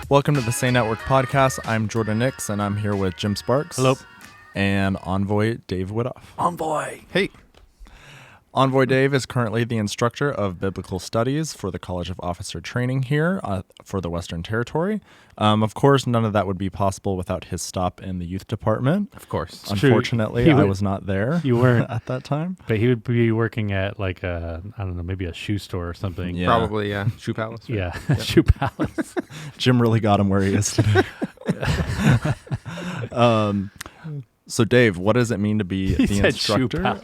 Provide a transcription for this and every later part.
Welcome to the Saynetwork podcast. I'm Jordan Nix, and I'm here with Jim Sparks. Hello. And Envoy Dave Witthoff. Envoy. Hey. Envoy Dave is currently the instructor of biblical studies for the College of Officer Training here for the Western Territory. Of course, none of that would be possible without his stop in the youth department. Of course. Unfortunately, I was not there. You weren't at that time. But he would be working at like a, I don't know, maybe a shoe store or something. Yeah. Probably, yeah. Shoe Palace. Right? Yeah, Shoe Palace. Jim really got him where he is today. So, Dave, what does it mean to be the instructor?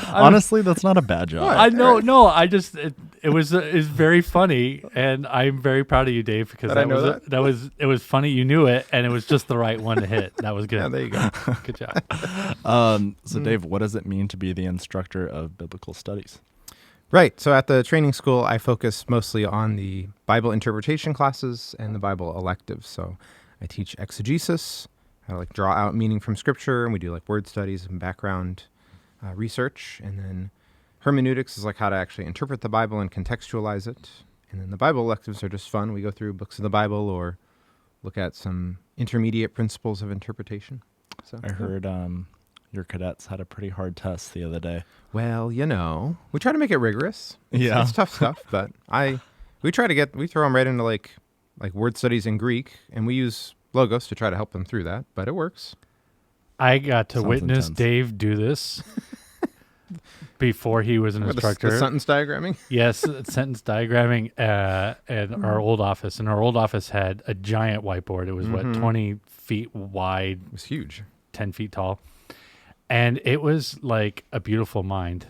Honestly, that's not a bad job. I know. No, I just it was very funny, and I'm very proud of you, Dave, because it was funny. You knew it, and it was just the right one to hit. That was good. Yeah, there you go. Good job. So, Dave, what does it mean to be the instructor of biblical studies? Right. So at the training school, I focus mostly on the Bible interpretation classes and the Bible electives. So I teach exegesis, how to draw out meaning from Scripture, and we do word studies and background research, and then hermeneutics is how to actually interpret the Bible and contextualize it. And then the Bible electives are just fun. We go through books of the Bible or look at some intermediate principles of interpretation. So I heard your cadets had a pretty hard test the other day. Well, we try to make it rigorous. It's tough stuff, but we throw them right into like word studies in Greek, and we use Logos to try to help them through that, but it works. I got to Sounds witness intense. Dave do this before he was an instructor. The sentence diagramming? Yes, sentence diagramming in our old office. And our old office had a giant whiteboard. It was, 20 feet wide. It was huge. 10 feet tall. And it was like a beautiful mind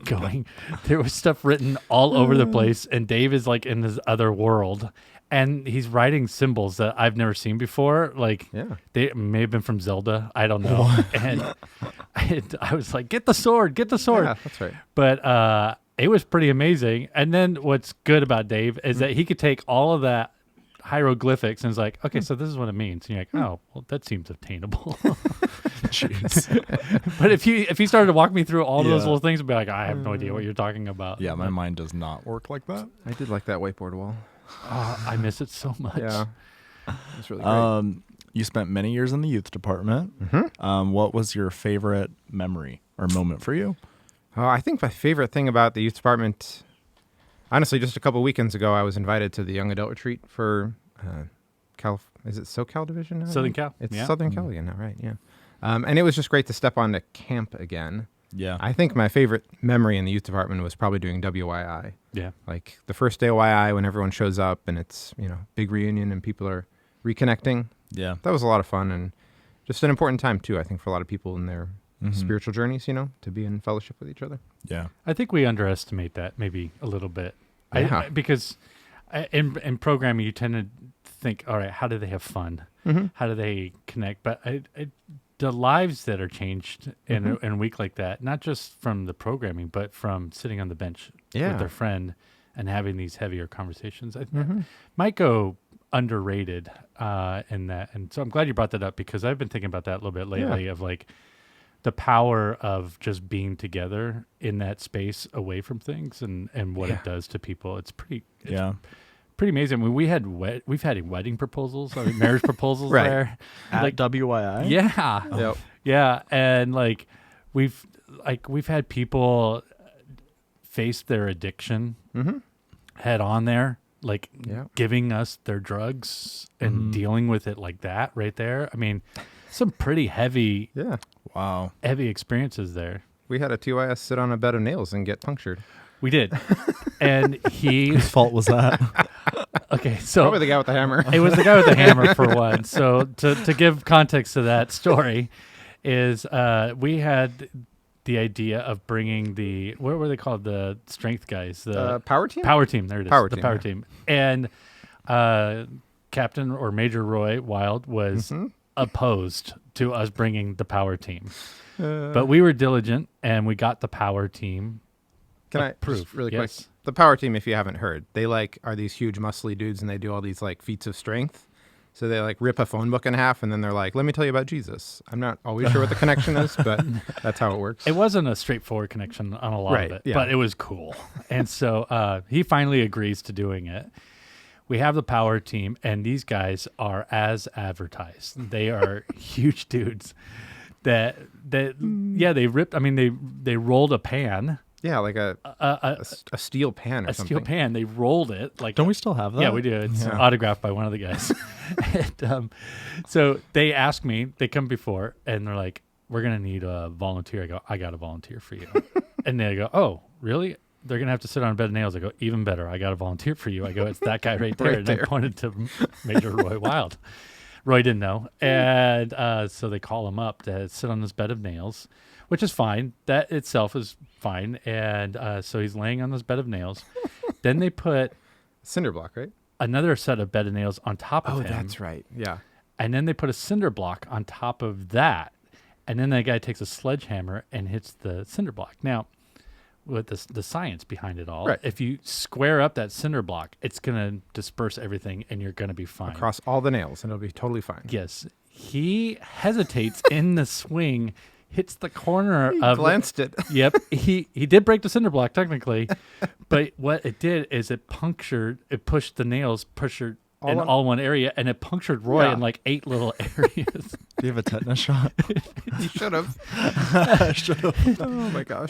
going. There was stuff written all over the place. And Dave is in this other world. And he's writing symbols that I've never seen before. They may have been from Zelda. I don't know. And I was like, get the sword, get the sword. Yeah, that's right. But it was pretty amazing. And then what's good about Dave is that he could take all of that hieroglyphics and is like, okay, so this is what it means. And you're like, oh, well, that seems attainable. Jeez. But if he started to walk me through all of those little things, I'd be like, I have no idea what you're talking about. Yeah, my mind does not work like that. I did like that whiteboard wall. Oh, I miss it so much. Yeah. It's really great. You spent many years in the youth department. Mm-hmm. What was your favorite memory or moment for you? I think my favorite thing about the youth department, honestly, just a couple weekends ago, I was invited to the young adult retreat for is it SoCal division now? Southern Cal. It's Yeah. Southern Cal again now, right? Yeah. And it was just great to step onto camp again. Yeah. I think my favorite memory in the youth department was probably doing WYI. Yeah. Like the first day of YI when everyone shows up and it's, big reunion and people are reconnecting. Yeah. That was a lot of fun and just an important time too, I think, for a lot of people in their spiritual journeys, to be in fellowship with each other. Yeah. I think we underestimate that maybe a little bit. Yeah. Because in programming, you tend to think, all right, how do they have fun? Mm-hmm. How do they connect? But the lives that are changed in a week like that, not just from the programming, but from sitting on the bench with their friend and having these heavier conversations, might go underrated in that. And so I'm glad you brought that up because I've been thinking about that a little bit lately of the power of just being together in that space away from things and what it does to people. It's pretty amazing. I mean, we've had wedding proposals, marriage proposals Right. there. At WYI? Yeah. Yep. Yeah. And we've had people face their addiction head on there, giving us their drugs and dealing with it like that right there. I mean, some pretty heavy experiences there. We had a TYS sit on a bed of nails and get punctured. We did. And Whose fault was that? okay, so Probably the guy with the hammer. it was the guy with the hammer for one. So to give context to that story is we had the idea of bringing what were they called? The strength guys. The power team? Power team. There it is. Power the team, power yeah. team. And Captain or Major Roy Wild was opposed to us bringing the power team. But we were diligent and we got the power team. Can I approved. just really Yes. quick? The power team, if you haven't heard, they are these huge muscly dudes and they do all these feats of strength. So they rip a phone book in half and then they're like, let me tell you about Jesus. I'm not always sure what the connection is, but that's how it works. It wasn't a straightforward connection on a lot Right, of it, yeah. but it was cool. And so he finally agrees to doing it. we have the power team, and these guys are as advertised. They are huge dudes that they ripped. I mean, they rolled a pan. Yeah, like a steel pan or something. A steel pan. They rolled it. Like, don't we still have that? Yeah, we do. It's autographed by one of the guys. And, so they ask me, they come before, and they're like, we're going to need a volunteer. I go, I got a volunteer for you. And they go, oh, really? They're going to have to sit on a bed of nails. I go, even better. I got a volunteer for you. I go, it's that guy right there. Right and there. I pointed to Major Roy Wild. Roy didn't know. And so they call him up to sit on this bed of nails, which is fine. That itself is fine. And so he's laying on this bed of nails. Then they put Cinder block, right? another set of bed of nails on top of him. Oh, that's right. Yeah. And then they put a cinder block on top of that. And then that guy takes a sledgehammer and hits the cinder block. Now, with the science behind it all, right. If you square up that cinder block, it's going to disperse everything and you're going to be fine. Across all the nails, and it'll be totally fine. Yes. He hesitates in the swing, hits the corner He of glanced it. Yep. He did break the cinder block technically, but what it did is it pushed the nails, all one area, and it punctured Roy in like 8 little areas. Do you have a tetanus shot? You should have. Should have. Oh my gosh.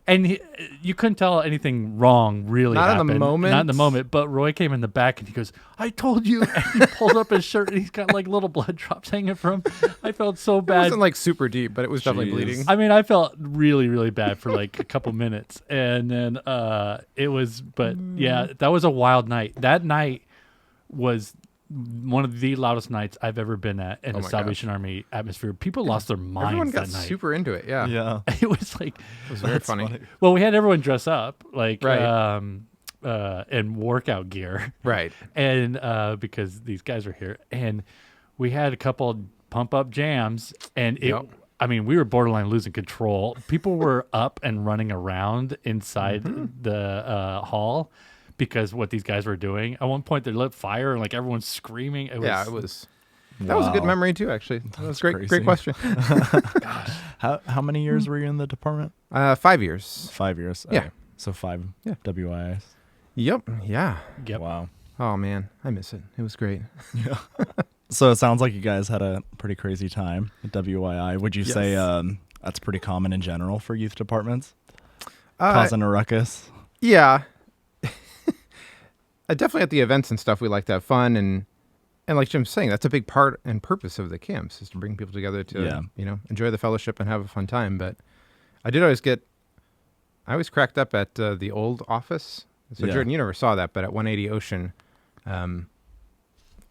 And you couldn't tell anything wrong really Not happened. in the moment. Not in the moment. But Roy came in the back and he goes, I told you. And he pulled up his shirt and he's got like little blood drops hanging from him. I felt so It bad. wasn't like super deep, but it was definitely Jeez. bleeding. I mean, I felt really, really bad for like a couple minutes. And then it was, but yeah, that was a wild night. That night was one of the loudest nights I've ever been at in a Salvation Army atmosphere. People lost their minds Everyone got that night. super into it. Yeah. Yeah. It was like, It was very funny. well, we had everyone dress up like, Right. in workout gear. Right. And because these guys were here, and we had a couple pump up jams, and Yep. I mean, we were borderline losing control. People were up and running around inside the hall because what these guys were doing. At one point, they lit fire and like everyone's screaming. It was That was a good Wow. memory too, actually. That was great. crazy. Great question. How many years were you in the department? 5 years. 5 years. Yeah. Okay. So 5 Yeah. WIs. Yep. Yeah. Yep. Wow. Oh man, I miss it. It was great. So it sounds like you guys had a pretty crazy time at WII. Would you say that's pretty common in general for youth departments? Causing a ruckus? Yeah. Definitely at the events and stuff, we like to have fun, and like Jim's saying, that's a big part and purpose of the camps is to bring people together to enjoy the fellowship and have a fun time. But I always cracked up at the old office. So Jordan, you never saw that, but at 180 Ocean,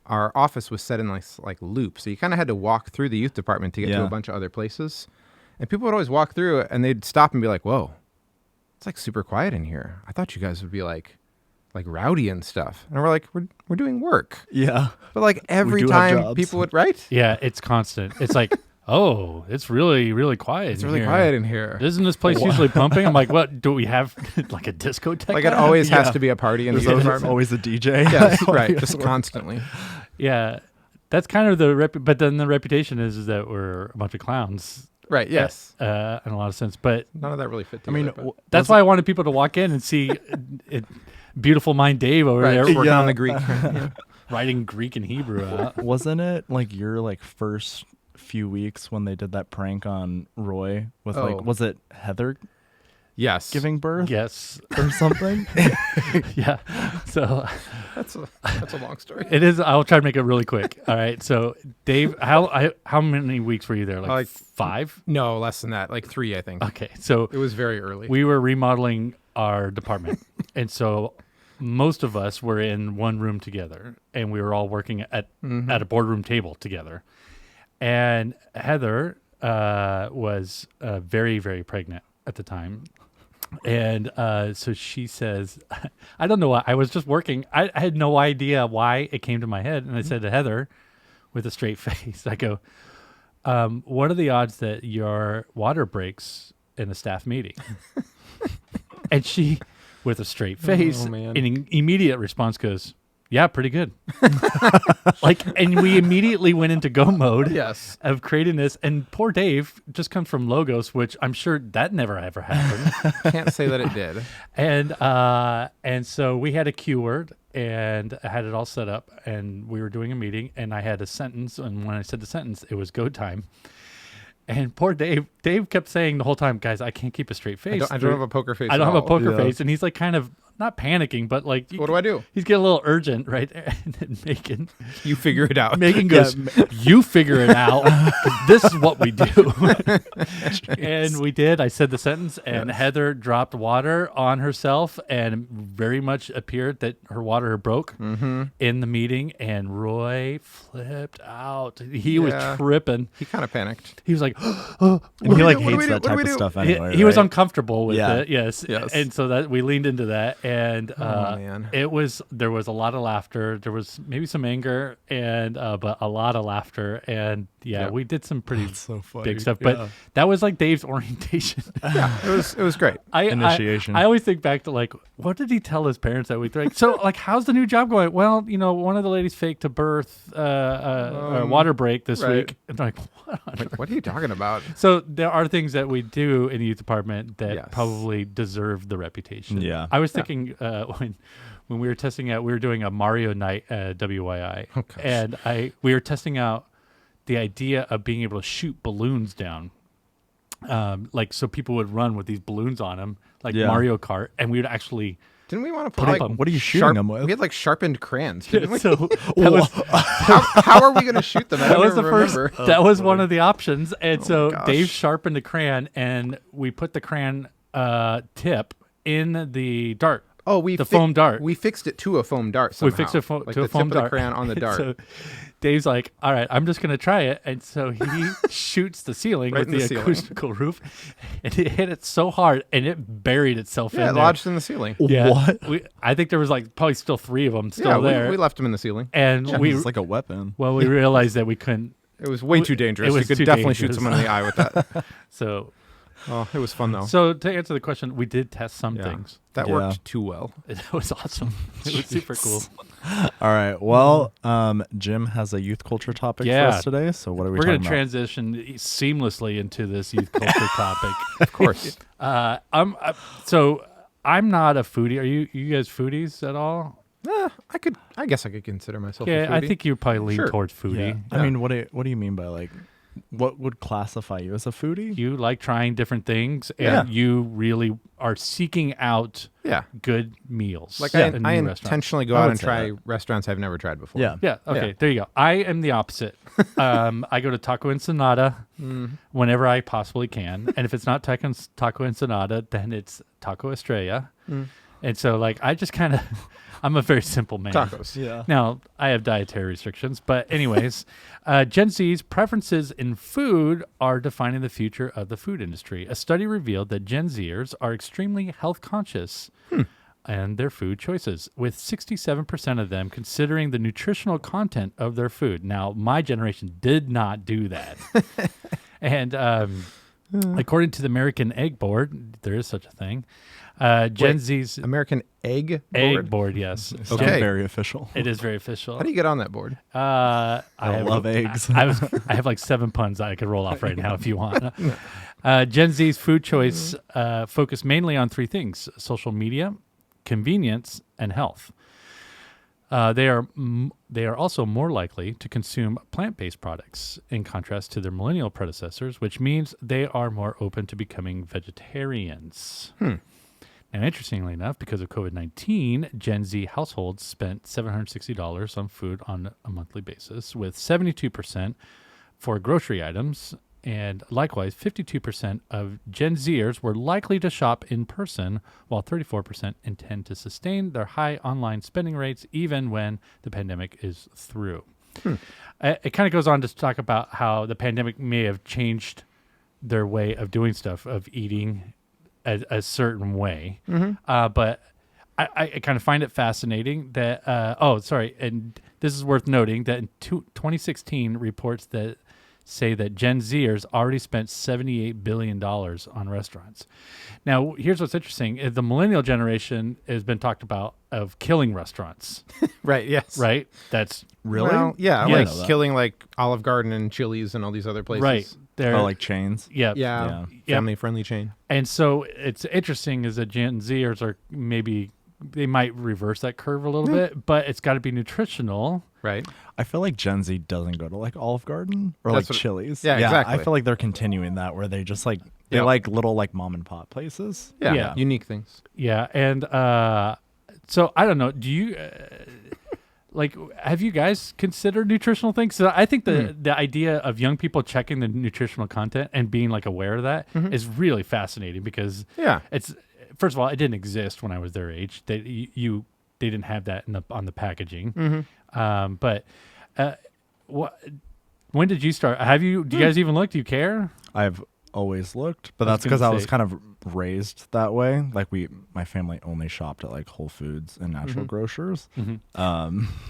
our office was set in like loop, so you kind of had to walk through the youth department to get to a bunch of other places, and people would always walk through it, and they'd stop and be like, "Whoa, it's like super quiet in here. I thought you guys would be like rowdy and stuff." And we're like, we're doing work. Yeah. But like every do have time jobs. people would, right? Yeah, it's constant. It's like, oh, it's really, really quiet. It's really quiet in here. Isn't this place usually pumping? I'm like, what? Do we have like a discotheque? Like it always has to be a party in the There's department. always a DJ. Yes, right. Just constantly. Yeah, that's kind of but then the reputation is that we're a bunch of clowns. Right. Yes. In a lot of sense, but None of that really fit I mean, together. but- that's why I wanted people to walk in and see beautiful mind Dave over there working Yeah. on the Greek. Yeah. writing Greek and Hebrew out. wasn't it like your first few weeks when they did that prank on Roy with was it Heather Yes. giving birth Yes, or something? yeah. So That's a long story. it is. I'll try to make it really quick. All right. So Dave, how many weeks were you there? Like 5? No, less than that. Like 3, I think. Okay. So It was very early. we were remodeling our department, and so most of us were in one room together, and we were all working at a boardroom table together. And Heather was very, very pregnant at the time. And so she says, I don't know why. I was just working. I had no idea why it came to my head. And I said to Heather with a straight face, I go, what are the odds that your water breaks in a staff meeting? And she, with a straight face, man. in immediate response goes, yeah, pretty good. And we immediately went into go mode Yes. of creating this. And poor Dave just comes from Logos, which I'm sure that never ever happened. Can't say that it did. And so we had a Q word, and I had it all set up, and we were doing a meeting, and I had a sentence, and when I said the sentence, it was go time. And poor Dave kept saying the whole time, guys, I can't keep a straight face. I don't have a poker face. I don't have a poker Yeah. face. And he's like kind of not panicking, but like, What do I do? He's getting a little urgent, right? And then You figure it out. Megan goes, you figure it out. 'Cause this is what we do. And we did. I said the sentence, and Heather dropped water on herself, and very much appeared that her water broke in the meeting. And Roy flipped out. He was tripping. He kind of panicked. He was like, And he like hates that type of stuff anyway. he was right? uncomfortable with Yeah. it. Yes. And so that we leaned into that. And man. there was a lot of laughter. There was maybe some anger, and but a lot of laughter. And we did some pretty so funny. big stuff. But that was like Dave's orientation. It was great. Initiation. I always think back to like, what did he tell his parents that week? They're like, so like, how's the new job going? Well, one of the ladies faked a birth a water break this week. And they're like, What are you talking about? so there are things that we do in the youth department that probably deserve the reputation. Yeah. I was thinking when we were testing out, we were doing a Mario night at WYI, and we were testing out the idea of being able to shoot balloons down, like so people would run with these balloons on them, like Mario Kart, and we would actually. Didn't we want to put Pop like 'em. What are you shooting them with? We had like sharpened crayons. Didn't we? So that was How are we going to shoot them? I that don't was the even first. remember. That was one of the options, and so gosh. Dave sharpened the crayon, and we put the crayon tip in the dart. Oh, foam dart. We fixed it to a foam dart somehow. We fixed it like to the a foam tip dart. of the crayon on the dart. So Dave's like, all right, I'm just going to try it. And so he shoots the ceiling Right with in the the ceiling. acoustical roof, and it hit it so hard, and it buried itself yeah, in it there. lodged in the ceiling. Yeah. What? I think there was like probably still 3 of them still Yeah, there. we left them in the ceiling. and It's like a weapon. we realized that we couldn't. It was way too dangerous. It was You could too definitely shoot dangerous. someone in the eye with that. So It was fun though. So to answer the question, we did test some things. That worked too well. It was awesome. It was super cool. All right. Well, Jim has a youth culture topic for us today. So what are we We're talking going to about? transition seamlessly into this youth culture topic. Of course. So I'm not a foodie. Are you guys foodies at all? I guess I could consider myself a Yeah, foodie. I think you probably lean Sure. towards foodie. Yeah. I mean, what do you mean by like, what would classify you as a foodie? You like trying different things, and you really are seeking out good meals. Like in I new restaurants. intentionally go I out would and say try that. restaurants I've never tried before. Yeah. Yeah. Okay. There you go. I am the opposite. I go to Taco Ensenada whenever I possibly can, and if it's not Taco Ensenada, then it's Taco Estrella. And so, like, I just kind of, I'm a very simple man. Tacos. Yeah. Now, I have dietary restrictions, but anyways, Gen Z's preferences in food are defining the future of the food industry. A study revealed that Gen Zers are extremely health conscious and their food choices, with 67% of them considering the nutritional content of their food. Now, my generation did not do that. And according to the American Egg Board, there is such a thing. Gen Z's American Egg Egg Board, yes. Okay. Very official. It is very official. How do you get on that board? I love eggs. I have like 7 puns I could roll off right now if you want. Gen Z's food choice focus mainly on 3 things: social media, convenience, and health. They are also more likely to consume plant-based products in contrast to their millennial predecessors, which means they are more open to becoming vegetarians. Now, interestingly enough, because of COVID-19, Gen Z households spent $760 on food on a monthly basis, with 72% for grocery items. And likewise, 52% of Gen Zers were likely to shop in person, while 34% intend to sustain their high online spending rates even when the pandemic is through. It kind of goes on to talk about how the pandemic may have changed their way of doing stuff, of eating a certain way. But I kind of find it fascinating that, and this is worth noting that in 2016 reports that say that Gen Zers already spent $78 billion on restaurants. Now, here's what's interesting. The millennial generation has been talked about of killing restaurants. Right, yes. Right? That's Really? Well, yeah, Yes. like killing like Olive Garden and Chili's and all these other places. right. They're, Oh, like chains. yeah. Yeah, Yeah. family-friendly chain. And so it's interesting is that Gen Zers are maybe they might reverse that curve a little bit, but it's got to be nutritional. Right. I feel like Gen Z doesn't go to like Olive Garden or That's like Chili's. Yeah, exactly. I feel like they're continuing that where they just like they like little like mom and pop places. Yeah. Unique things. Yeah, and so I don't know. Do you like? Have you guys considered nutritional things? So I think the idea of young people checking the nutritional content and being like aware of that is really fascinating because it's first of all, it didn't exist when I was their age. They didn't have that on the packaging. But when did you start? Do you guys even look? Do you care? I've always looked, but that's because I was kind of raised that way. Like my family only shopped at like Whole Foods and natural grocers.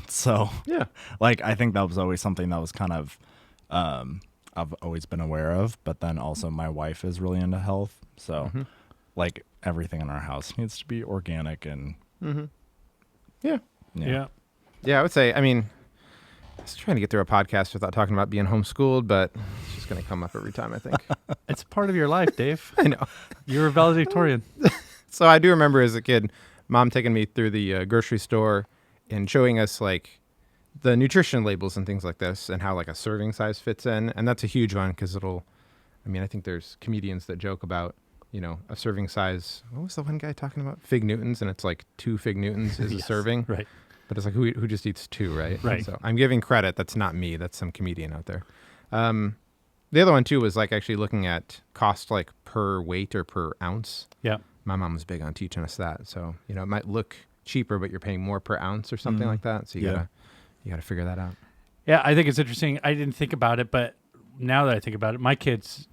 So like I think that was always something that was kind of I've always been aware of. But then also my wife is really into health, so like everything in our house needs to be organic and Yeah. Yeah. I would say, I mean, I was trying to get through a podcast without talking about being homeschooled, but it's just going to come up every time, I think. It's part of your life, Dave. I know. You're a valedictorian. So I do remember as a kid, Mom taking me through the grocery store and showing us like the nutrition labels and things like this and how like a serving size fits in. And that's a huge one because I think there's comedians that joke about, a serving size. What was the one guy talking about? Fig Newtons. And it's like 2 Fig Newtons is a serving. Right. But it's like, who just eats 2, right? Right. So I'm giving credit. That's not me. That's some comedian out there. The other one, too, was like actually looking at cost like per weight or per ounce. Yeah. My mom was big on teaching us that. So, it might look cheaper, but you're paying more per ounce or something like that. So you gotta figure that out. Yeah, I think it's interesting. I didn't think about it, but now that I think about it, my kids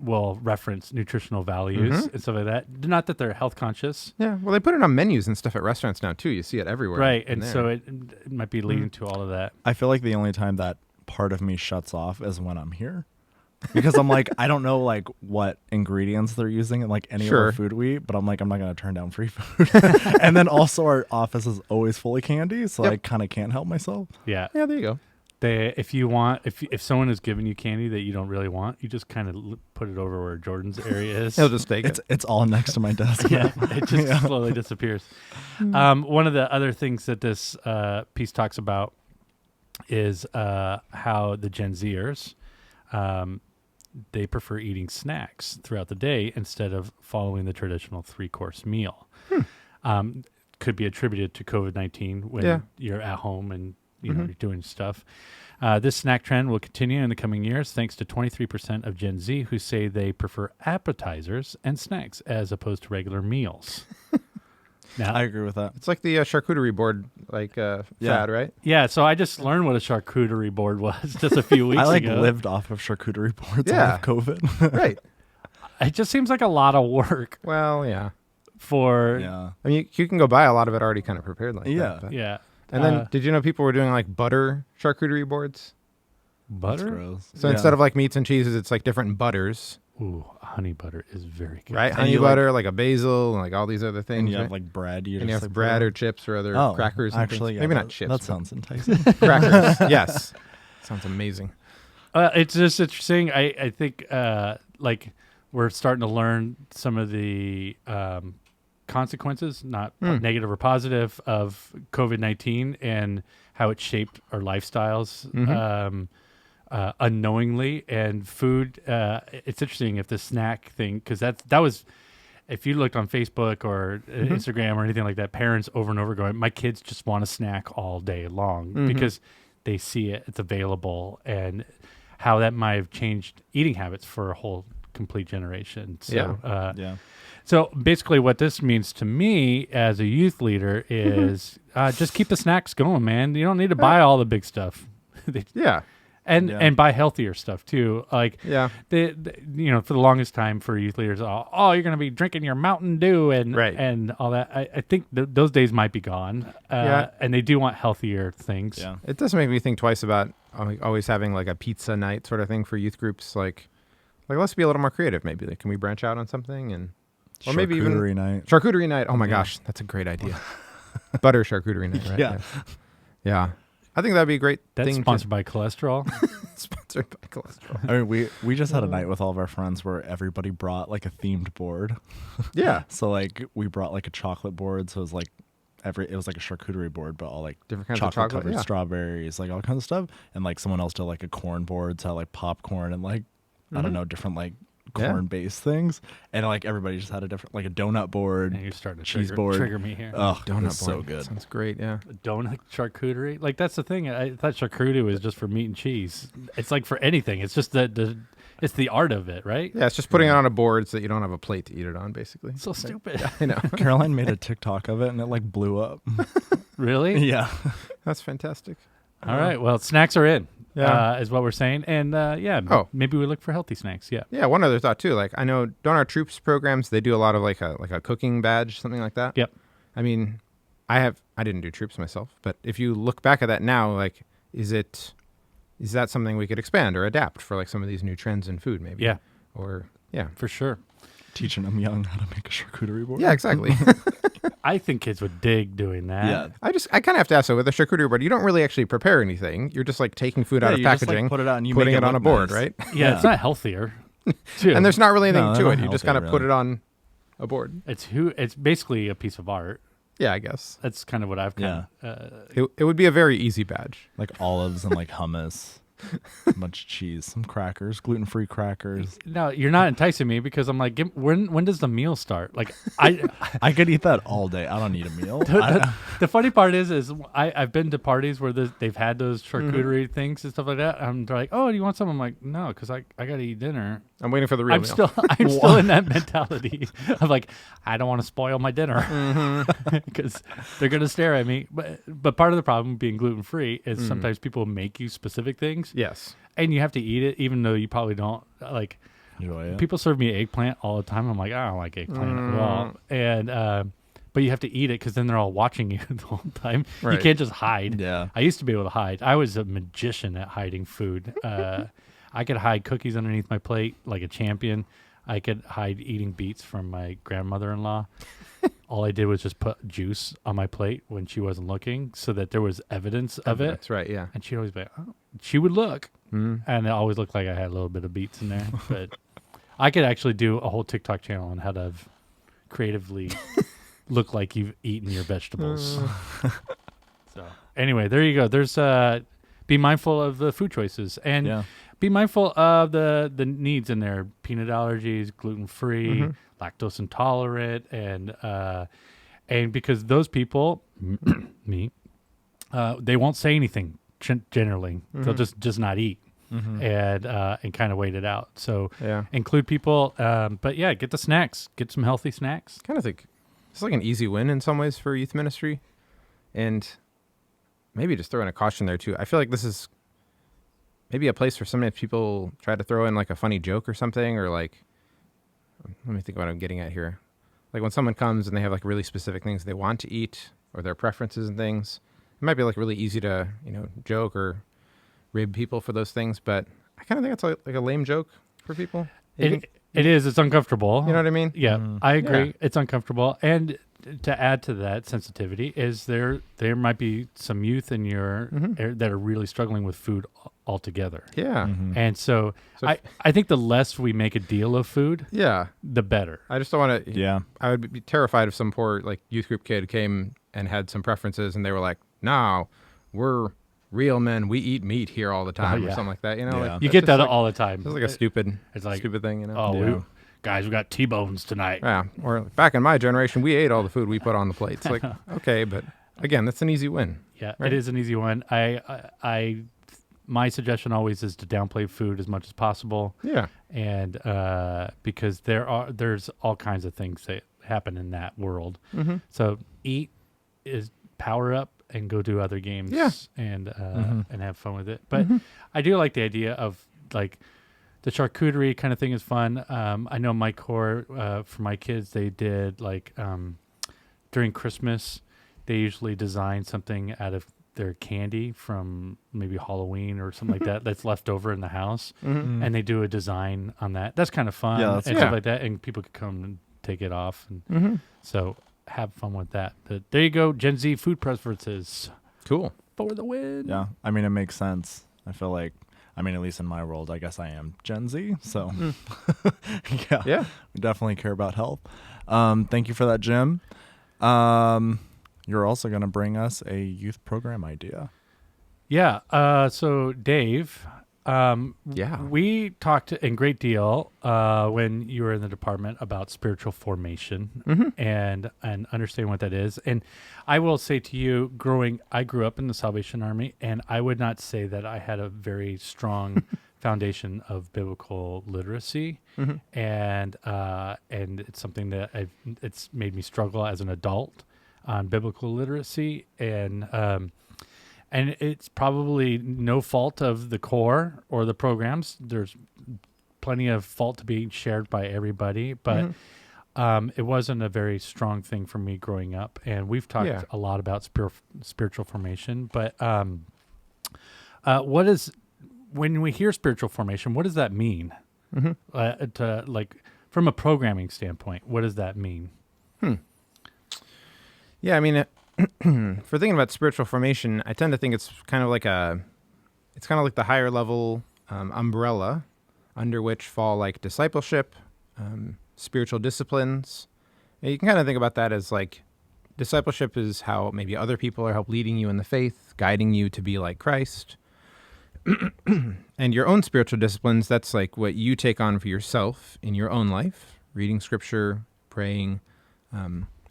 will reference nutritional values and stuff like that. Not that they're health conscious. Yeah, well, they put it on menus and stuff at restaurants now, too. You see it everywhere. Right, and so it might be leading to all of that. I feel like the only time that part of me shuts off is when I'm here. Because I'm like, I don't know like what ingredients they're using in like any of our food we eat, but I'm like, I'm not going to turn down free food. And then also our office is always full of candy, so I kind of can't help myself. Yeah. Yeah, there you go. If someone is giving you candy that you don't really want, you just kind of put it over where Jordan's area is. He'll just take it. It's all next to my desk. Yeah, it just slowly disappears. One of the other things that this piece talks about is how the Gen Zers, they prefer eating snacks throughout the day instead of following the traditional 3-course meal. Could be attributed to COVID-19 when you're at home and you're doing stuff. This snack trend will continue in the coming years thanks to 23% of Gen Z who say they prefer appetizers and snacks as opposed to regular meals. Now, I agree with that. It's like the charcuterie board fad, right? Yeah, so I just learned what a charcuterie board was just a few weeks ago. I lived off of charcuterie boards out of COVID. Right. It just seems like a lot of work. Well, yeah. I mean, you can go buy a lot of it already kind of prepared like that. But. Yeah. And then, did you know people were doing like butter charcuterie boards? Butter? So instead of like meats and cheeses, it's like different butters. Ooh, honey butter is very good. Right? Honey butter, like a basil, and like all these other things. And you have like bread. You have bread or chips or other crackers. Actually, maybe not chips. That sounds enticing. Crackers, yes. Sounds amazing. It's just interesting. I think like we're starting to learn some of the consequences, not negative or positive, of COVID-19 and how it shaped our lifestyles unknowingly. And food, it's interesting if the snack thing, because that was, if you looked on Facebook or Instagram or anything like that, parents over and over going, my kids just want a snack all day long because they see it, it's available, and how that might have changed eating habits for a whole complete generation. So, So basically what this means to me as a youth leader is just keep the snacks going, man. You don't need to buy all the big stuff. And buy healthier stuff too. Like for the longest time for youth leaders, you're going to be drinking your Mountain Dew and all that. I think those days might be gone. And they do want healthier things. Yeah. It does make me think twice about always having like a pizza night sort of thing for youth groups. Like let's be a little more creative. Maybe like, can we branch out on something or maybe even charcuterie night. Oh my gosh, that's a great idea. Butter charcuterie night, right? Yeah. Yeah. I think that'd be a great That's thing. sponsored by cholesterol. Sponsored by cholesterol. I mean, we just had a night with all of our friends where everybody brought like a themed board. Yeah. So like we brought like a chocolate board, so it was like it was like a charcuterie board, but all like Different kinds of chocolate, covered yeah. strawberries, like all kinds of stuff. And like someone else did like a corn board, so like popcorn and like I don't know, different like corn based things. And like everybody just had a different, like a donut board. And you're starting to cheese board. trigger me here. Oh, Donut board. so good. Sounds great. Yeah. A donut charcuterie, like that's the thing. I thought charcuterie was just for meat and cheese. It's like for anything. It's just it's the art of it, right? Yeah. It's just putting it on a board so that you don't have a plate to eat it on, basically. So stupid. I know. Caroline made a TikTok of it and it like blew up. Really? Yeah. That's fantastic. All right. Well, snacks are in. Yeah. Is what we're saying. And maybe we look for healthy snacks. Yeah. Yeah. One other thought too. Like I know, don't our troops programs, they do a lot of like a cooking badge, something like that. Yep. I mean, I didn't do troops myself, but if you look back at that now, like, is that something we could expand or adapt for like some of these new trends in food, maybe? Yeah. Or yeah. For sure. Teaching them young how to make a charcuterie board. Yeah, exactly. I think kids would dig doing that. Yeah. I kind of have to ask, so with a charcuterie board, you don't really actually prepare anything. You're just like taking food out of you just, like, packaging, put it out and you putting make it on a look board, nice. right? Yeah. It's not healthier. Too. And there's not really anything No, to they're it. not You just healthy, kind of put really. it on a board. It's basically a piece of art. Yeah, I guess. That's kind of what I've kind of. It would be a very easy badge. Like olives and like hummus, a bunch of cheese, some crackers, gluten-free crackers. No, you're not enticing me because I'm like, when does the meal start? Like, I could eat that all day. I don't need a meal. the funny part is I've been to parties where they've had those charcuterie things and stuff like that. And they're like, oh, do you want some? I'm like, no, because I got to eat dinner. I'm waiting for the real I'm meal. still in that mentality of like, I don't want to spoil my dinner because they're gonna stare at me. But part of the problem being gluten free is sometimes people make you specific things. Yes. And you have to eat it, even though you probably don't like. Enjoy it. People serve me eggplant all the time. I'm like, I don't like eggplant at all. And but you have to eat it because then they're all watching you the whole time. Right. You can't just hide. Yeah. I used to be able to hide. I was a magician at hiding food. I could hide cookies underneath my plate like a champion. I could hide eating beets from my grandmother-in-law. All I did was just put juice on my plate when she wasn't looking so that there was evidence of it. That's right, yeah. And she'd always be like, oh. She would look. And it always looked like I had a little bit of beets in there. But I could actually do a whole TikTok channel on how to creatively look like you've eaten your vegetables. So anyway, there you go. There's be mindful of the food choices and be mindful of the needs in there. Peanut allergies, gluten-free, lactose intolerant, and because those people, me, they won't say anything generally. They'll just not eat. And kind of wait it out. So include people, but yeah, get the snacks, get some healthy snacks. Kind of think it's like an easy win in some ways for youth ministry, and maybe just throw in a caution there too. I feel like this is maybe a place where sometimes people try to throw in like a funny joke or something, or like, let me think what I'm getting at here. Like when someone comes and they have like really specific things they want to eat or their preferences and things, it might be like really easy to, joke or rib people for those things, but I kind of think it's like a lame joke for people. It is. It's uncomfortable. You know what I mean? Yeah, I agree. Yeah. It's uncomfortable. And to add to that sensitivity is there might be some youth in your that are really struggling with food altogether. Yeah. And so I think the less we make a deal of food, the better. I just don't want to. Yeah. I would be terrified if some poor like youth group kid came and had some preferences and they were like, "No, we're real men. We eat meat here all the time," or something like that. You get that all the time. It's like a stupid thing. Oh, guys, we got T-bones tonight. Yeah. Or back in my generation, we ate all the food we put on the plates. Like, okay, but again, that's an easy win. Yeah, right? It is an easy one. My suggestion always is to downplay food as much as possible. Yeah. And because there's all kinds of things that happen in that world. So eat is power up and go do other games and have fun with it. But I do like the idea of like the charcuterie kind of thing is fun. I know my core for my kids, they did like during Christmas, they usually design something out of their candy from maybe Halloween or something like that that's left over in the house, and they do a design on that. That's kind of fun and stuff like that, and people could come and take it off. And so have fun with that. But there you go, Gen Z food preferences. Cool. for the win. Yeah, I mean, it makes sense. I feel like, I mean, at least in my world, I guess I am Gen Z. So, yeah, we definitely care about health. Thank you for that, Jim. You're also going to bring us a youth program idea. Yeah. So, Dave, we talked in great deal when you were in the department about spiritual formation and understanding what that is. And I will say to you, I grew up in the Salvation Army, and I would not say that I had a very strong foundation of biblical literacy, and it's something that it's made me struggle as an adult on biblical literacy, and it's probably no fault of the core or the programs. There's plenty of fault to be shared by everybody, but it wasn't a very strong thing for me growing up. And we've talked a lot about spiritual formation, but when we hear spiritual formation, what does that mean? To like from a programming standpoint, what does that mean? Yeah, I mean, for thinking about spiritual formation, I tend to think it's kind of like the higher level umbrella under which fall like discipleship, spiritual disciplines. And you can kind of think about that as like discipleship is how maybe other people are help leading you in the faith, guiding you to be like Christ. And your own spiritual disciplines, that's like what you take on for yourself in your own life, reading scripture, praying,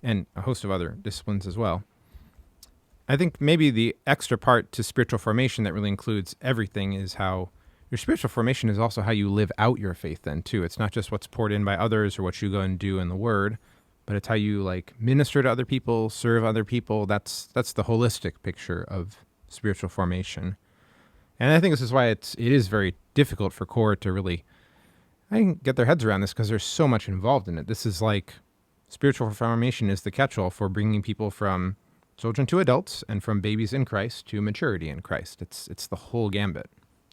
and a host of other disciplines as well. I think maybe the extra part to spiritual formation that really includes everything is how your spiritual formation is also how you live out your faith then too. It's not just what's poured in by others or what you go and do in the Word, but it's how you like minister to other people, serve other people. That's the holistic picture of spiritual formation. And I think this is why it is very difficult for core to really get their heads around this because there's so much involved in it. This is like spiritual formation is the catch-all for bringing people from children to adults and from babies in Christ to maturity in Christ. It's the whole gambit.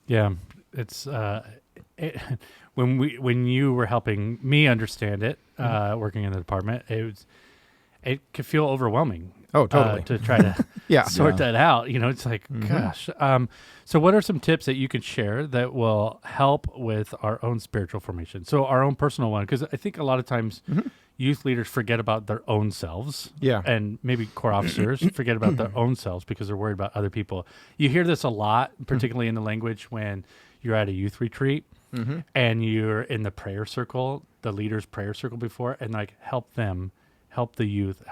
Yeah, it's when you were helping me understand it, working in the department, it could feel overwhelming. Oh, totally. To try to sort that out. You know, it's like, gosh. So what are some tips that you could share that will help with our own spiritual formation? So our own personal one, because I think a lot of times youth leaders forget about their own selves. Yeah. And maybe core officers forget about their own selves because they're worried about other people. You hear this a lot, particularly in the language when you're at a youth retreat and you're in the prayer circle, the leader's prayer circle before, and like help them. Help the youth.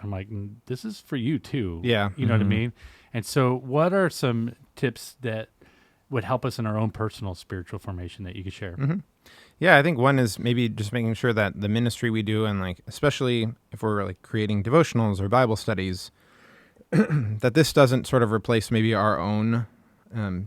I'm like, this is for you too. Yeah. You know what I mean? And so what are some tips that would help us in our own personal spiritual formation that you could share? Yeah, I think one is maybe just making sure that the ministry we do, and like, especially if we're like creating devotionals or Bible studies, that this doesn't sort of replace maybe our own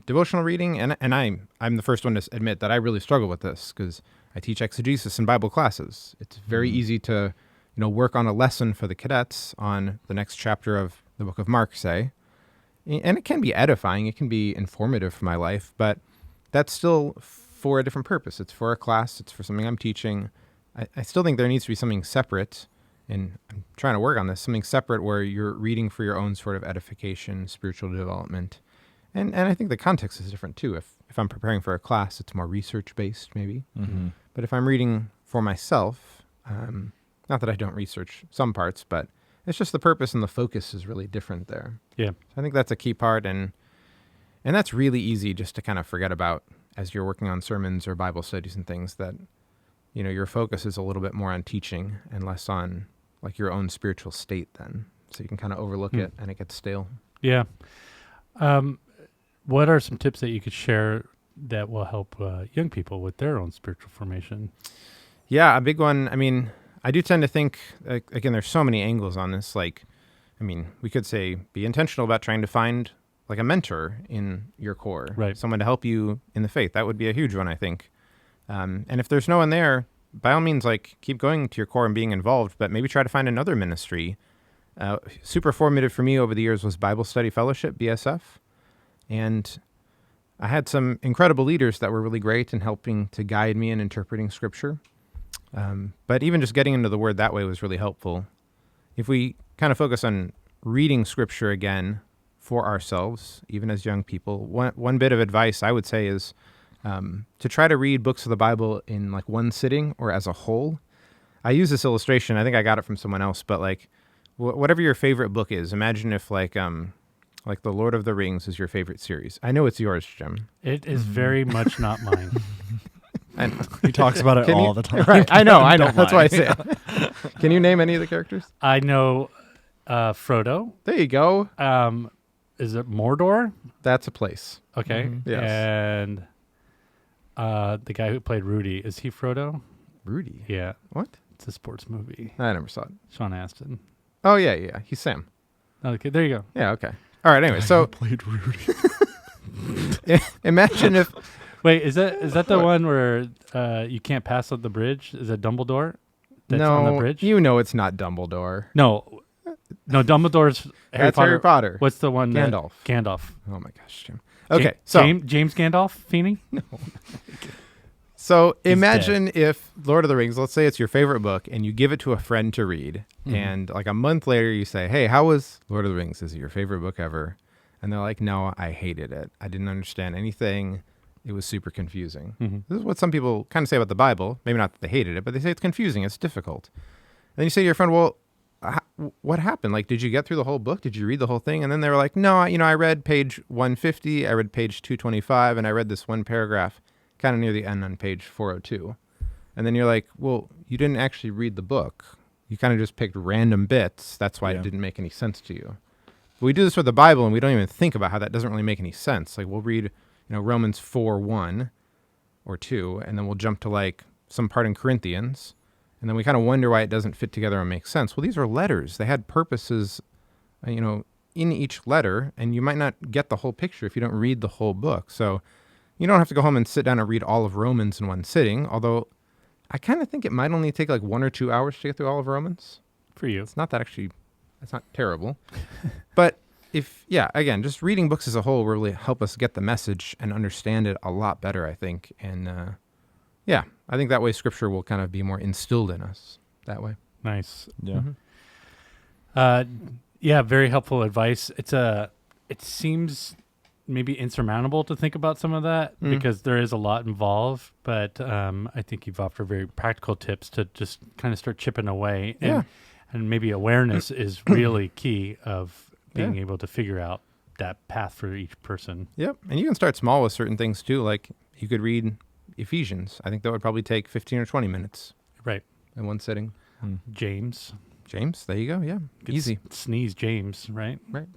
devotional reading. And I'm the first one to admit that I really struggle with this because I teach exegesis in Bible classes. It's very easy to work on a lesson for the cadets on the next chapter of the book of Mark, say. And it can be edifying. It can be informative for my life, but that's still for a different purpose. It's for a class. It's for something I'm teaching. I still think there needs to be something separate, and I'm trying to work on this, something separate where you're reading for your own sort of edification, spiritual development. And I think the context is different too. If I'm preparing for a class, it's more research-based maybe. But if I'm reading for myself, not that I don't research some parts, but it's just the purpose and the focus is really different there. Yeah. So I think that's a key part, and that's really easy just to kind of forget about as you're working on sermons or Bible studies and things, that your focus is a little bit more on teaching and less on like your own spiritual state then. So you can kind of overlook it and it gets stale. Yeah. What are some tips that you could share that will help young people with their own spiritual formation? Yeah, a big one. I mean, I do tend to think, again, there's so many angles on this. Like, I mean, we could say be intentional about trying to find like a mentor in your core, right? Someone to help you in the faith. That would be a huge one, I think. And if there's no one there, by all means, like keep going to your core and being involved, but maybe try to find another ministry. Super formative for me over the years was Bible Study Fellowship, BSF. And I had some incredible leaders that were really great in helping to guide me in interpreting scripture. But even just getting into the Word that way was really helpful. If we kind of focus on reading scripture again for ourselves, even as young people. One bit of advice I would say is to try to read books of the Bible in like one sitting or as a whole. I use this illustration. I think I got it from someone else, but like whatever your favorite book is, imagine if like The Lord of the Rings is your favorite series. I know it's yours, Jim. It is very much not mine. I know. He talks about it all the time. Right. I know. Don't That's lie. why I say it. Can you name any of the characters? I know Frodo. There you go. Is it Mordor? That's a place. Okay. Yes. And the guy who played Rudy, is he Frodo? Rudy. Yeah. What? It's a sports movie. I never saw it. Sean Astin. Oh, yeah. He's Sam. Okay, there you go. Yeah, okay. All right, anyway, so Played Rudy. imagine if... Wait, is that the one where you can't pass on the bridge? Is it Dumbledore that's on the bridge? You know it's not Dumbledore. No, Dumbledore's That's Harry Potter. What's the one? Gandalf. Gandalf. Oh, my gosh, Jim. Okay, so... James Gandalf, Feeney? No. So He's imagine if Lord of the Rings, let's say it's your favorite book, and you give it to a friend to read, and like a month later you say, hey, how was Lord of the Rings? Is it your favorite book ever? And they're like, no, I hated it. I didn't understand anything. It was super confusing. This is what some people kind of say about the Bible. Maybe not that they hated it, but they say it's confusing. It's difficult. And then you say to your friend, well, what happened? Like, did you get through the whole book? Did you read the whole thing? And then they were like, no, I read page 150, I read page 225, and I read this one paragraph kind of near the end on page 402. And then you're like, well, you didn't actually read the book. You kind of just picked random bits. That's why it didn't make any sense to you. But we do this with the Bible, and we don't even think about how that doesn't really make any sense. Like, we'll read, Romans 4:1 or 2, and then we'll jump to like some part in Corinthians, and then we kind of wonder why it doesn't fit together and make sense. Well, these are letters. They had purposes, in each letter, and you might not get the whole picture if you don't read the whole book. So you don't have to go home and sit down and read all of Romans in one sitting, although I kind of think it might only take like 1 or 2 hours to get through all of Romans. For you. It's not that's not terrible. But again, just reading books as a whole will really help us get the message and understand it a lot better, I think. And I think that way Scripture will kind of be more instilled in us that way. Nice. Yeah. Very helpful advice. It seems maybe insurmountable to think about some of that because there is a lot involved, but I think you've offered very practical tips to just kind of start chipping away. And maybe awareness is really key of being able to figure out that path for each person. Yep. And you can start small with certain things too. Like you could read Ephesians. I think that would probably take 15 or 20 minutes. Right. In one sitting. James, there you go. Yeah. Easy. Sneeze James, right? Right.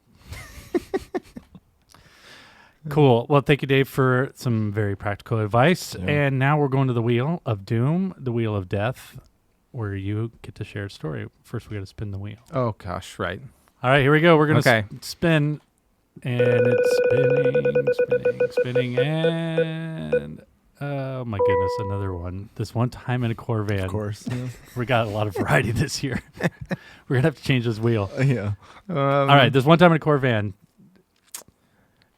Cool. Well, thank you, Dave, for some very practical advice. Yeah. And now we're going to the Wheel of Doom, the Wheel of Death, where you get to share a story. First, we got to spin the wheel. Oh, gosh. Right. All right, here we go. We're going to spin, and it's spinning, and oh, my goodness, another one. This one time in a Corvan. Of course. Yeah. We got a lot of variety this year. We're going to have to change this wheel. Yeah. All right, this one time in a Corvan.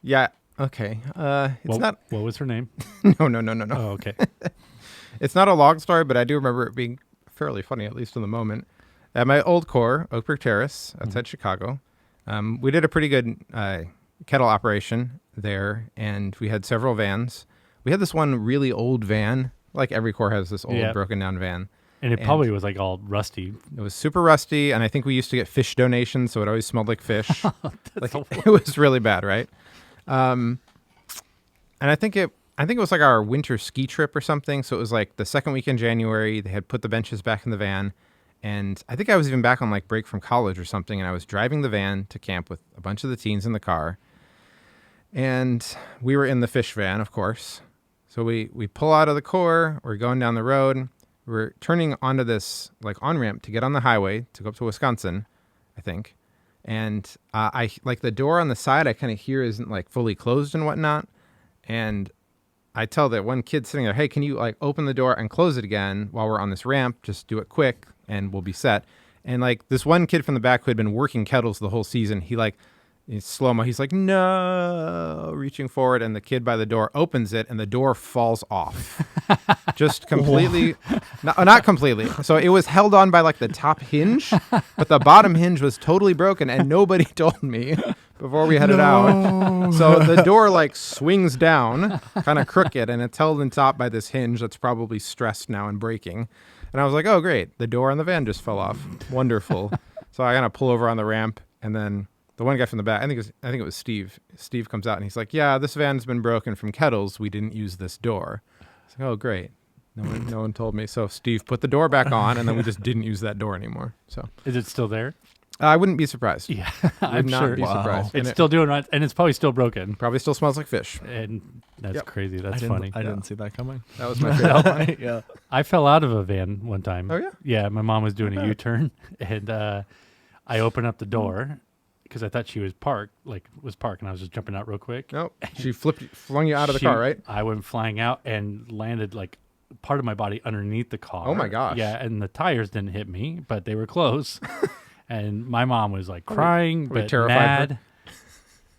Yeah. Okay. It's not. What was her name? No. Oh, okay. It's not a long story, but I do remember it being fairly funny, at least in the moment. At my old core, Oak Brook Terrace, outside Chicago, we did a pretty good kettle operation there, and we had several vans. We had this one really old van, like every core has this old broken down van. And it probably was like all rusty. It was super rusty, and I think we used to get fish donations, so it always smelled like fish. It was really bad, right? And I think it was like our winter ski trip or something. So it was like the second week in January. They had put the benches back in the van, and I think I was even back on like break from college or something. And I was driving the van to camp with a bunch of the teens in the car, and we were in the fish van, of course. So we pull out of the core. We're going down the road. We're turning onto this like on-ramp to get on the highway to go up to Wisconsin, I think. And I like the door on the side, I kind of hear isn't like fully closed and whatnot. And I tell that one kid sitting there, hey, can you like open the door and close it again while we're on this ramp? Just do it quick and we'll be set. And like this one kid from the back who had been working kettles the whole season, he like, In slow-mo, he's like, no, reaching forward, and the kid by the door opens it, and the door falls off. Just completely, not completely. So it was held on by like the top hinge, but the bottom hinge was totally broken, and nobody told me before we headed out. So the door like swings down, kind of crooked, and it's held on top by this hinge that's probably stressed now and breaking. And I was like, oh, great. The door on the van just fell off. Wonderful. So I kind of pull over on the ramp, and then the one guy from the back, I think it was Steve. Steve comes out and he's like, "Yeah, this van's been broken from kettles. We didn't use this door." I was like, "Oh, great. No one told me." So Steve put the door back on, and then we just didn't use that door anymore. So Is it still there? I wouldn't be surprised. Yeah, Would I'm not sure. be surprised. It's still doing right, and it's probably still broken. Probably still smells like fish. And that's Yep. crazy. That's funny. I didn't see that coming. That was my favorite. Yeah. I fell out of a van one time. Oh, yeah? Yeah, my mom was doing a U-turn, and I opened up the door because I thought she was parked, and I was just jumping out real quick. Nope. She flung you out of the car, right? I went flying out and landed like part of my body underneath the car. Oh my gosh. Yeah, and the tires didn't hit me, but they were close. And my mom was like crying, probably but terrified mad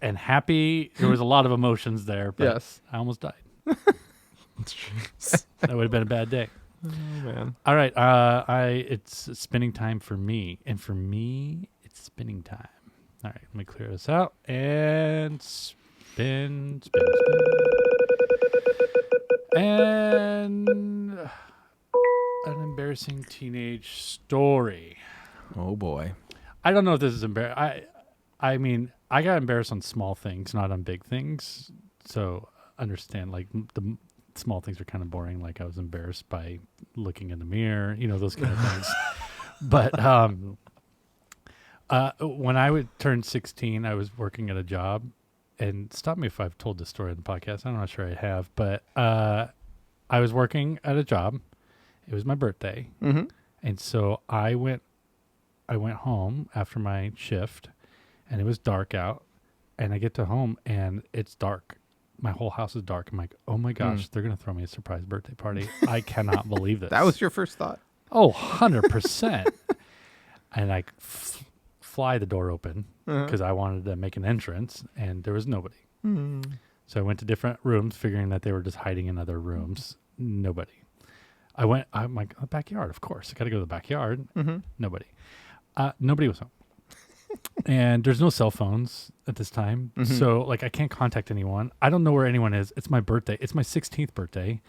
and happy. There was a lot of emotions there, but Yes. I almost died. That would have been a bad day. Oh, man. All right, it's spinning time for me, and for me, it's spinning time. All right, let me clear this out and spin. And an embarrassing teenage story. Oh, boy. I don't know if this is embarrassing. I mean, I got embarrassed on small things, not on big things. So understand, like the small things are kind of boring. Like I was embarrassed by looking in the mirror, those kind of things. But when I would turn 16, I was working at a job, and stop me if I've told this story on the podcast. I'm not sure I have, but I was working at a job. It was my birthday, and so I went home after my shift, and it was dark out, and I get to home and it's dark. My whole house is dark. I'm like, oh my gosh, they're going to throw me a surprise birthday party. I cannot believe this. That was your first thought? Oh, 100%. And I fly the door open because I wanted to make an entrance, and there was nobody. So I went to different rooms, figuring that they were just hiding in other rooms. Nobody. I'm like, oh, backyard, of course. I got to go to the backyard. Nobody. Nobody was home. And there's no cell phones at this time. So, like, I can't contact anyone. I don't know where anyone is. It's my birthday. It's my 16th birthday.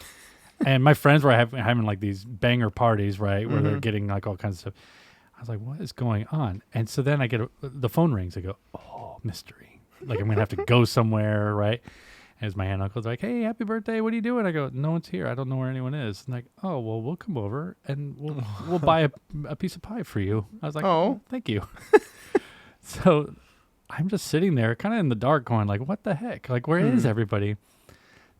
And my friends were having like, these banger parties, right, where they're getting, like, all kinds of stuff. I was like, what is going on? And so then I get the phone rings. I go, oh, mystery. Like, I'm going to have to go somewhere, right? As my aunt and uncle's like, hey, happy birthday. What are you doing? I go, no one's here. I don't know where anyone is. And like, oh, well, we'll come over and we'll buy a piece of pie for you. I was like, oh, thank you. So I'm just sitting there kind of in the dark going like, what the heck? Like, where is everybody?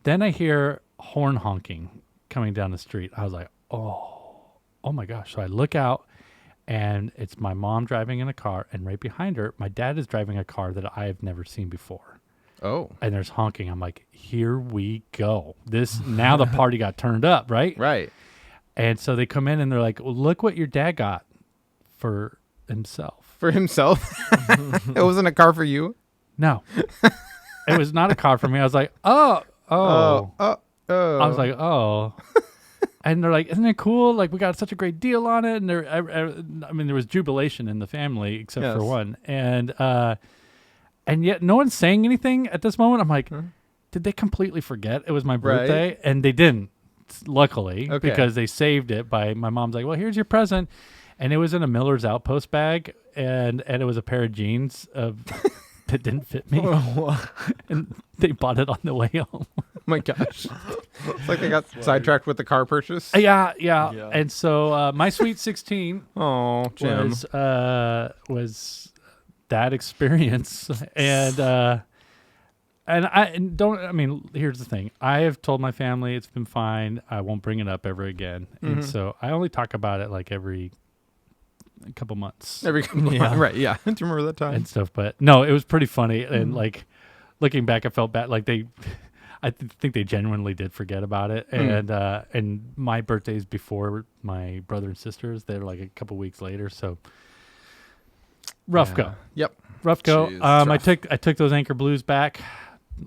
Then I hear horn honking coming down the street. I was like, oh my gosh. So I look out, and it's my mom driving in a car, and right behind her, my dad is driving a car that I've never seen before. Oh. And there's honking. I'm like, here we go. Now the party got turned up, right? Right. And so they come in and they're like, well, look what your dad got for himself. For himself? It wasn't a car for you? No. It was not a car for me. I was like, oh. I was like, oh. And they're like, isn't it cool? Like, we got such a great deal on it. And there was jubilation in the family except for one. And yet no one's saying anything at this moment. I'm like, did they completely forget it was my birthday? Right. And they didn't, luckily, because they saved it by my mom's like, well, here's your present. And it was in a Miller's Outpost bag, and it was a pair of jeans that didn't fit me. And they bought it on the way home. Oh my gosh. It's like they got sidetracked with the car purchase. Yeah. And so my Sweet 16 Jim. was that experience. And here's the thing. I have told my family it's been fine. I won't bring it up ever again. And so I only talk about it like every couple months. Every couple months. Right, yeah. Do you remember that time? And stuff. But no, it was pretty funny. And like looking back, I felt bad. Like I think they genuinely did forget about it. And my birthday's before my brother and sisters. They're like a couple weeks later. So rough go. Yep. Rough go. Jeez, I took those Anchor Blues back.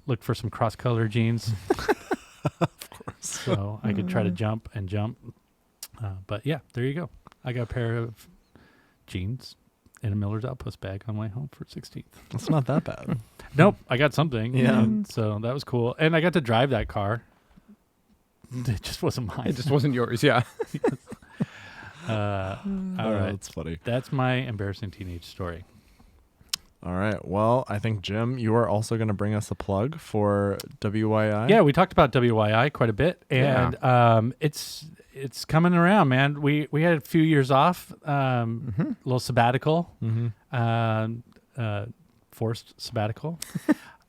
Looked for some cross-color jeans. Of course. So I could try to jump. But yeah, there you go. I got a pair of jeans in a Miller's Outpost bag on my way home for 16th. It's not that bad. Nope, I got something. Yeah. And so that was cool. And I got to drive that car. It just wasn't mine. It just wasn't yours. Yeah. All right. That's funny. That's my embarrassing teenage story. All right. Well, I think, Jim, you are also going to bring us a plug for WYI. Yeah, we talked about WYI quite a bit, and it's coming around, man. We had a few years off, little sabbatical, forced sabbatical,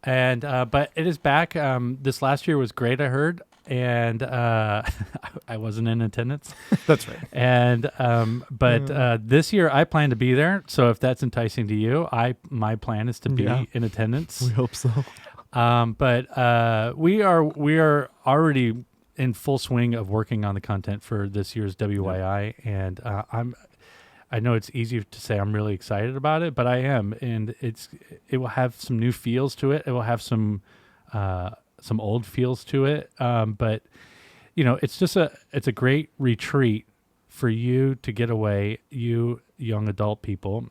and but it is back. This last year was great, I heard, and I wasn't in attendance. That's right. And but this year I plan to be there. So if that's enticing to you, my plan is to be in attendance. We hope so. But we are already in full swing of working on the content for this year's WYI, and I know it's easy to say I'm really excited about it, but I am, and it will have some new feels to it. It will have some old feels to it, but it's a great retreat for you to get away, you young adult people,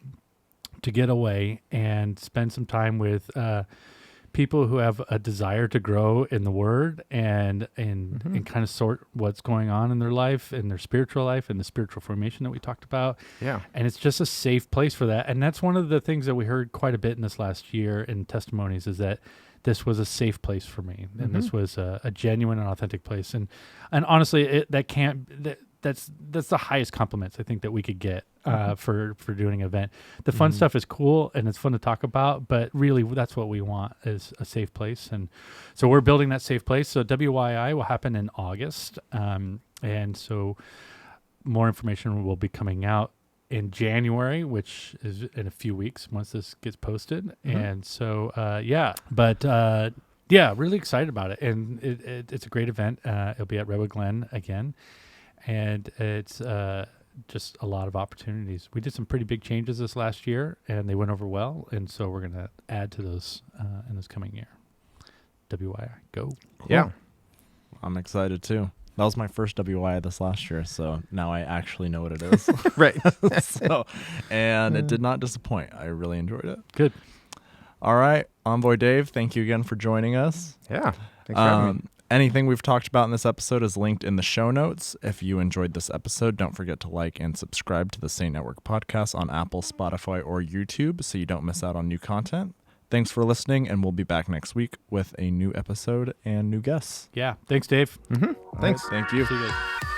to get away and spend some time with people who have a desire to grow in the Word and kind of sort what's going on in their life, in their spiritual life, and the spiritual formation that we talked about. Yeah. And it's just a safe place for that. And that's one of the things that we heard quite a bit in this last year in testimonies, is that this was a safe place for me, and this was a genuine and authentic place. And honestly, that's the highest compliments I think that we could get for doing an event. The fun stuff is cool and it's fun to talk about, but really that's what we want, is a safe place. And so we're building that safe place. So WYI will happen in August. And so more information will be coming out in January, which is in a few weeks once this gets posted. And so, really excited about it. And it's a great event. It'll be at Redwood Glen again. And it's just a lot of opportunities. We did some pretty big changes this last year, and they went over well. And so we're going to add to those in this coming year. WYI, go. Cool. Yeah. I'm excited too. That was my first WYI this last year, so now I actually know what it is. Right. And it did not disappoint. I really enjoyed it. Good. All right. Envoy Dave, thank you again for joining us. Yeah. Thanks for having me. Anything we've talked about in this episode is linked in the show notes. If you enjoyed this episode, don't forget to like and subscribe to the Saynetwork podcast on Apple, Spotify, or YouTube so you don't miss out on new content. Thanks for listening, and we'll be back next week with a new episode and new guests. Yeah. Thanks, Dave. Thanks. Right, thank you. See you guys.